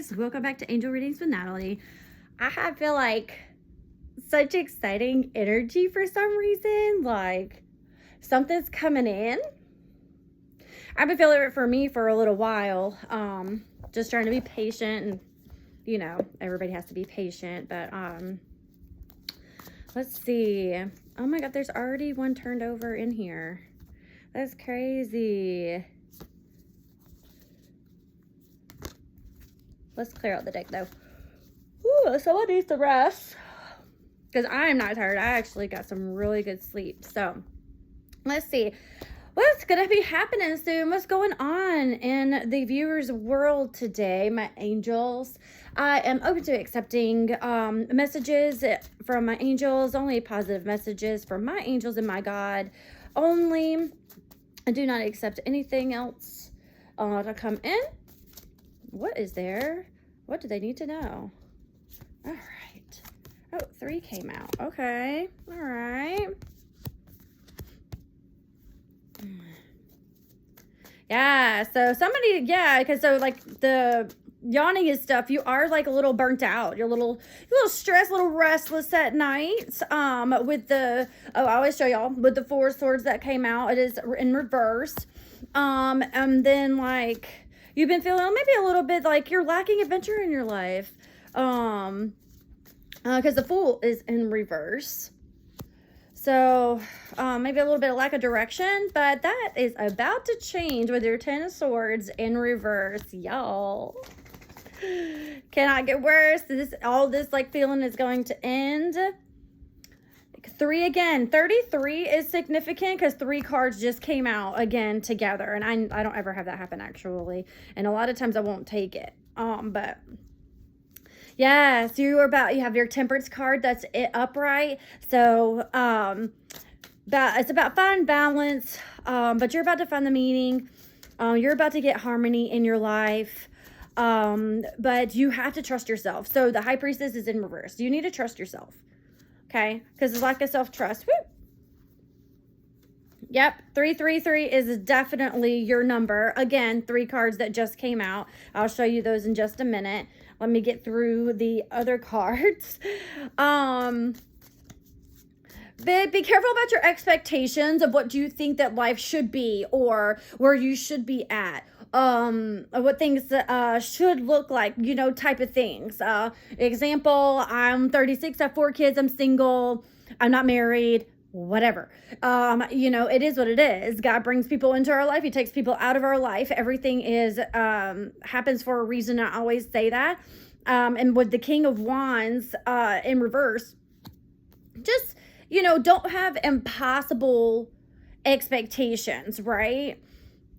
guys, welcome back to Angel Readings with Natalie. I feel like such exciting energy for some reason, like something's coming in. I've been feeling it for me for a little while, just trying to be patient, and you know, everybody has to be patient, but let's see. Oh my god, there's already one turned over in here. That's crazy. Let's clear out the deck though. Ooh, someone needs to rest because I am not tired. I actually got some really good sleep. So let's see what's gonna be happening soon. What's going on in the viewers world today, my angels? I am open to accepting messages from my angels, only positive messages from my angels and my God only. I do not accept anything else to come in. What is there? What do they need to know? All right. Oh, 3 came out. Okay. All right. Yeah. So somebody, yeah, because so like the yawning and stuff, you are like a little burnt out. You're a little stressed, a little restless at night. With the, oh, I always show y'all with the 4 swords that came out. It is in reverse. And then like, you've been feeling maybe a little bit like you're lacking adventure in your life. Because the Fool is in reverse. So, maybe a little bit of lack of direction, but that is about to change with your 10 of Swords in reverse, y'all. Cannot get worse. All this like feeling is going to end. 3 again. 33 is significant because 3 cards just came out again together, and I don't ever have that happen actually, and a lot of times I won't take it. But yeah, so you have your Temperance card that's upright. So it's about finding balance, but you're about to find the meaning. You're about to get harmony in your life. But you have to trust yourself. So the High Priestess is in reverse. You need to trust yourself. Okay, because it's lack of self-trust. Woo. Yep, 333 is definitely your number. Again, 3 cards that just came out. I'll show you those in just a minute. Let me get through the other cards. But be careful about your expectations of what you think that life should be or where you should be at. What things should look like, you know, type of things. Example, I'm 36, I have 4 kids, I'm single, I'm not married, whatever. You know, it is what it is. God brings people into our life. He takes people out of our life. Everything is happens for a reason. I always say that. And with the King of Wands in reverse, just, you know, don't have impossible expectations, right?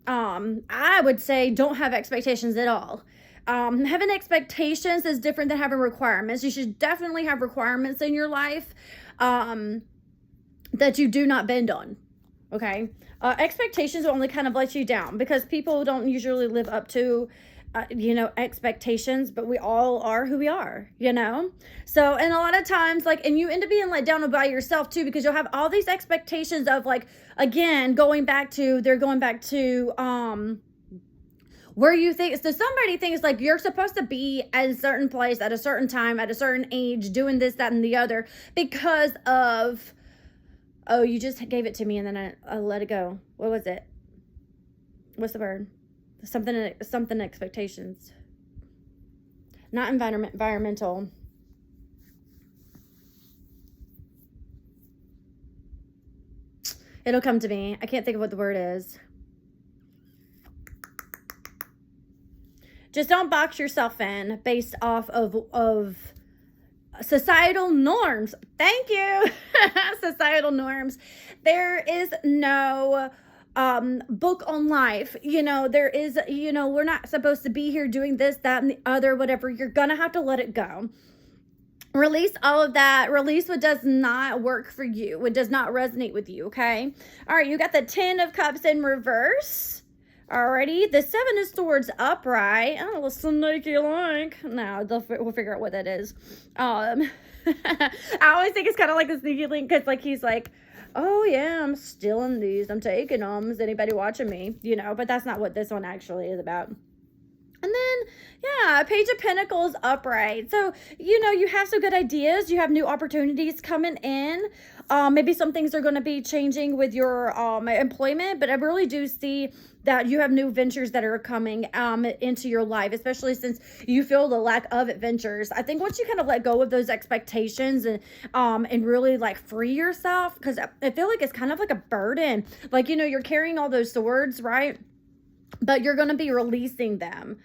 I would say don't have expectations at all. Having expectations is different than having requirements. You should definitely have requirements in your life that you do not bend on. Okay? Expectations will only kind of let you down because people don't usually live up to you know, expectations, but we all are who we are, you know? So, and a lot of times, like, and you end up being let down by yourself too, because you'll have all these expectations of like, again, they're going back to, where you think, so somebody thinks like you're supposed to be at a certain place at a certain time, at a certain age, doing this, that, and the other because of, oh, you just gave it to me and then I let it go. What was it? What's the word? Something expectations. Not environmental. It'll come to me. I can't think of what the word is. Just don't box yourself in based off of societal norms. Thank you. Societal norms. There is no book on life. You know, there is, you know, we're not supposed to be here doing this, that, and the other, whatever. You're gonna have to let it go. Release all of that. Release what does not work for you, what does not resonate with you, okay? All right, you got the 10 of Cups in reverse. Alrighty, the 7 of Swords upright. Oh, sneaky like. No, we'll figure out what that is. I always think it's kind of like the sneaky link because, like, he's like, oh yeah, I'm stealing these, I'm taking them, is anybody watching me, you know? But that's not what this one actually is about. And then, yeah, Page of Pentacles upright. So, you have some good ideas. You have new opportunities coming in. Maybe some things are going to be changing with your employment, but I really do see that you have new ventures that are coming into your life, especially since you feel the lack of adventures. I think once you kind of let go of those expectations and really like free yourself, because I feel like it's kind of like a burden. Like, you're carrying all those swords, right? But you're going to be releasing them.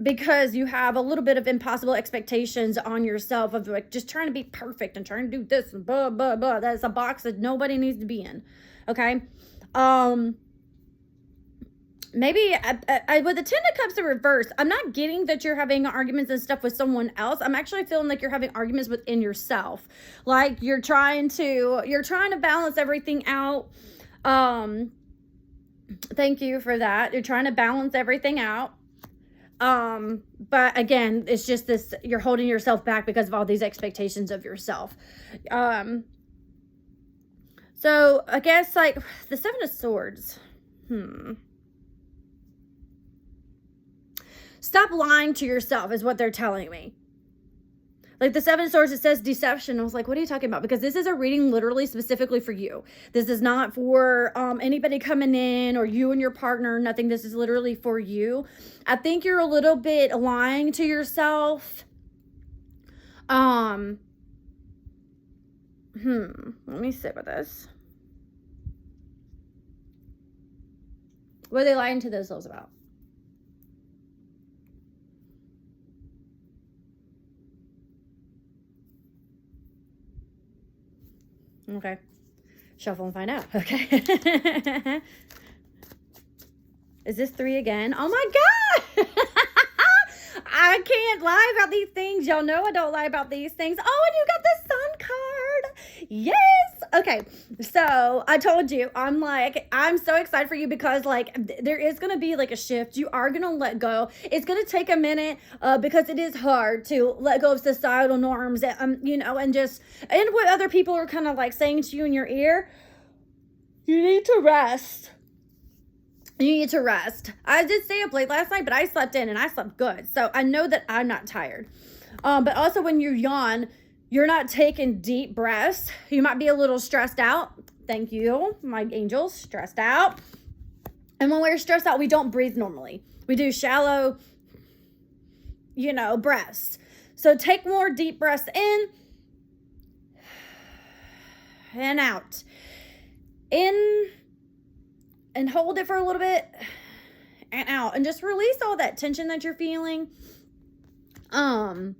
Because you have a little bit of impossible expectations on yourself of like just trying to be perfect and trying to do this and blah, blah, blah. That's a box that nobody needs to be in. Okay. Maybe I with the Ten of Cups in reverse, I'm not getting that you're having arguments and stuff with someone else. I'm actually feeling like you're having arguments within yourself. Like you're trying to balance everything out. Thank you for that. You're trying to balance everything out. But again, it's just this, you're holding yourself back because of all these expectations of yourself. So I guess like the Seven of Swords. Stop lying to yourself is what they're telling me. Like the Seven of Swords, it says deception. I was like, what are you talking about? Because this is a reading literally specifically for you. This is not for anybody coming in or you and your partner, nothing. This is literally for you. I think you're a little bit lying to yourself. Let me sit with this. What are they lying to themselves about? Okay. Shuffle and find out. Okay. Is this 3 again? Oh my God. I can't lie about these things. Y'all know I don't lie about these things. Oh, and you got the Sun card. Yes. Okay. So I told you, I'm so excited for you because like there is going to be like a shift. You are going to let go. It's going to take a minute because it is hard to let go of societal norms and, and what other people are kind of like saying to you in your ear. You need to rest. You need to rest. I did stay up late last night, but I slept in and I slept good. So I know that I'm not tired. But also when you yawn, you're not taking deep breaths. You might be a little stressed out. Thank you, my angels, stressed out. And when we're stressed out, we don't breathe normally. We do shallow, breaths. So take more deep breaths in and out. In and hold it for a little bit and out and just release all that tension that you're feeling. A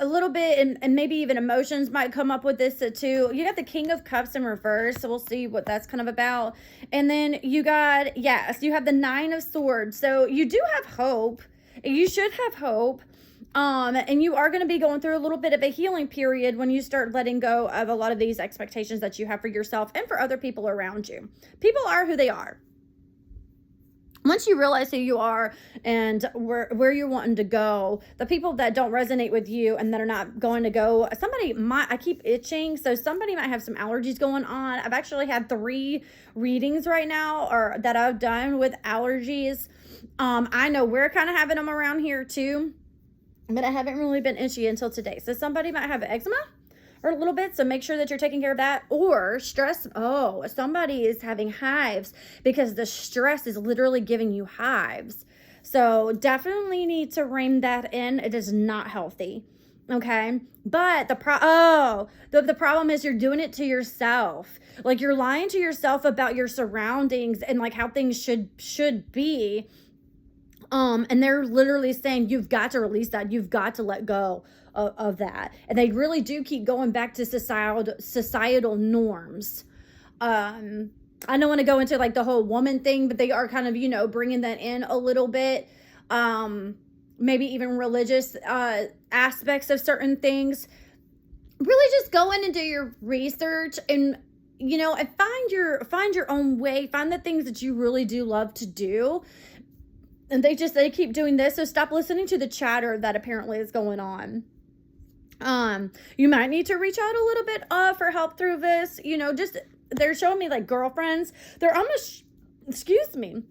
little bit and maybe even emotions might come up with this too. You got the King of Cups in reverse, so we'll see what that's kind of about. And then you have the Nine of Swords. So you do have hope. You should have hope. And you are going to be going through a little bit of a healing period when you start letting go of a lot of these expectations that you have for yourself and for other people around you. People are who they are. Once you realize who you are and where you're wanting to go, the people that don't resonate with you and that are not going to go, I keep itching, so somebody might have some allergies going on. I've actually had 3 readings right now or that I've done with allergies. I know we're kind of having them around here too. But I haven't really been itchy until today. So somebody might have eczema or a little bit. So make sure that you're taking care of that. Or stress. Oh, somebody is having hives because the stress is literally giving you hives. So definitely need to rein that in. It is not healthy. Okay. But the problem is you're doing it to yourself. Like you're lying to yourself about your surroundings and like how things should be. And they're literally saying, you've got to release that. You've got to let go of that. And they really do keep going back to societal norms. I don't want to go into like the whole woman thing, but they are kind of, bringing that in a little bit. Maybe even religious, aspects of certain things. Really just go in and do your research and, and find your own way, find the things that you really do love to do. And they keep doing this. So stop listening to the chatter that apparently is going on. You might need to reach out a little bit for help through this. They're showing me like girlfriends. They're almost, excuse me.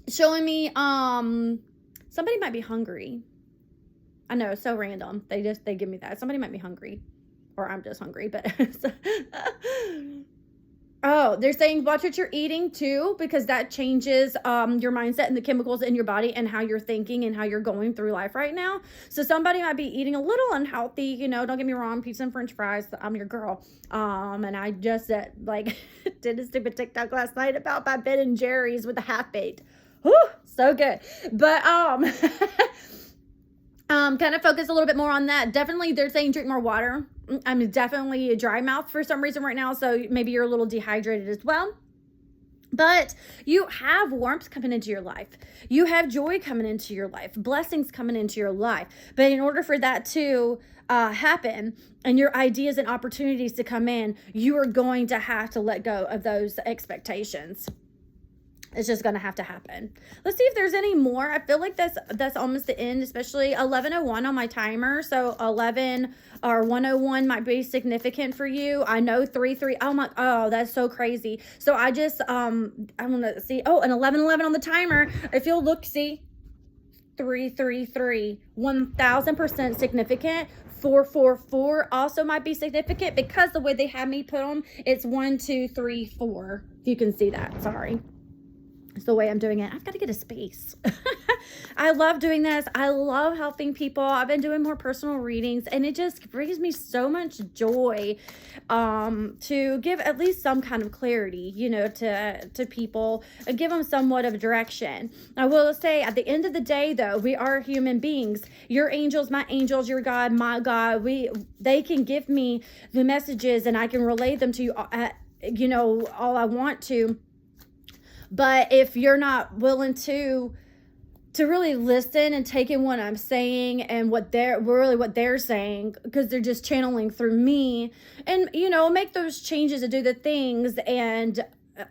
showing me, somebody might be hungry. I know, so random. They give me that. Somebody might be hungry, or I'm just hungry, but oh, they're saying watch what you're eating too, because that changes your mindset and the chemicals in your body and how you're thinking and how you're going through life right now. So somebody might be eating a little unhealthy, you know, don't get me wrong, pizza and french fries. I'm your girl. And I just like did a stupid TikTok last night about my Ben and Jerry's with the half baked. Whew, so good. But kind of focus a little bit more on that. Definitely, they're saying drink more water. I'm definitely a dry mouth for some reason right now, so maybe you're a little dehydrated as well. But you have warmth coming into your life. You have joy coming into your life, blessings coming into your life. But in order for that to happen and your ideas and opportunities to come in, you are going to have to let go of those expectations. It's just going to have to happen. Let's see if there's any more. I feel like that's almost the end, especially 11:01 on my timer. So 11 or 101 might be significant for you. I know 33. Oh, that's so crazy. So I just, I'm going to see. Oh, and 11:11 on the timer. If you'll look, see, 333, 1000% significant. 444 also might be significant because the way they have me put them, it's 1, 2, 3, 4. If you can see that, sorry. It's the way I'm doing it. I've got to get a space. I love doing this. I love helping people. I've been doing more personal readings, and it just brings me so much joy to give at least some kind of clarity, you know, to people and give them somewhat of a direction. I will say at the end of the day, though, we are human beings. Your angels, my angels, your God, my God, they can give me the messages and I can relay them to you, you know, all I want to. But if you're not willing to really listen and take in what I'm saying and what they're saying, because they're just channeling through me, and, you know, make those changes and do the things, and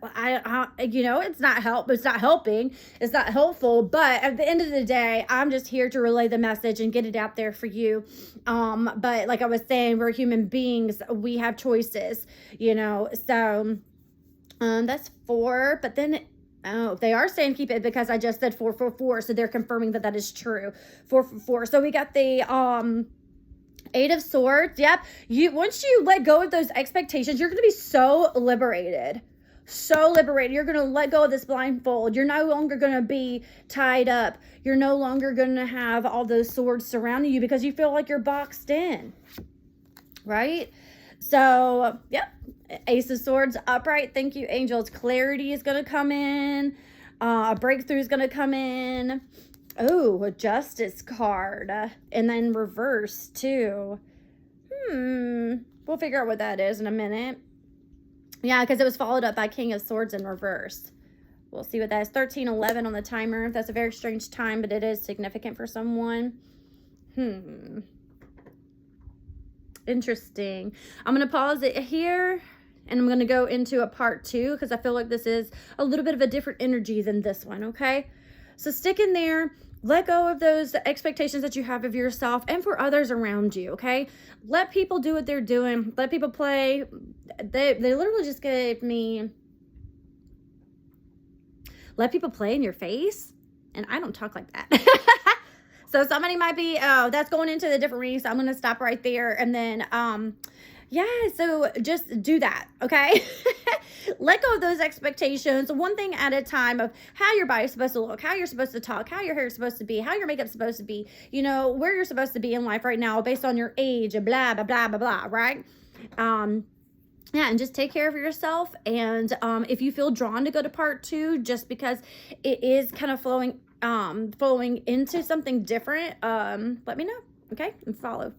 I you know, it's not helping, it's not helpful, but at the end of the day, I'm just here to relay the message and get it out there for you. But like I was saying, we're human beings, we have choices, you know, so that's 4, but then, oh, they are saying keep it because I just said 444, so they're confirming that is true. 444. So we got the 8 of Swords. Yep. Once you let go of those expectations, you're going to be so liberated. So liberated. You're going to let go of this blindfold. You're no longer going to be tied up. You're no longer going to have all those swords surrounding you because you feel like you're boxed in. Right? So, yep. Ace of Swords upright. Thank you, angels. Clarity is going to come in. Breakthrough is going to come in. Oh, a Justice card. And then reverse, too. We'll figure out what that is in a minute. Yeah, because it was followed up by King of Swords in reverse. We'll see what that is. 13:11 on the timer. That's a very strange time, but it is significant for someone. Interesting. I'm going to pause it here. And I'm going to go into a part 2 because I feel like this is a little bit of a different energy than this one, okay? So stick in there. Let go of those expectations that you have of yourself and for others around you, okay? Let people do what they're doing. Let people play. They literally just gave me, let people play in your face. And I don't talk like that. So somebody might be, oh, that's going into the different readings. So I'm going to stop right there. And then, yeah, so just do that, okay? Let go of those expectations, one thing at a time, of how your body's supposed to look, how you're supposed to talk, how your hair is supposed to be, how your makeup's supposed to be, you know, where you're supposed to be in life right now based on your age and blah, blah, blah, blah, blah, right? Yeah, and just take care of yourself. And if you feel drawn to go to part 2, just because it is kind of flowing into something different, let me know, okay? And follow.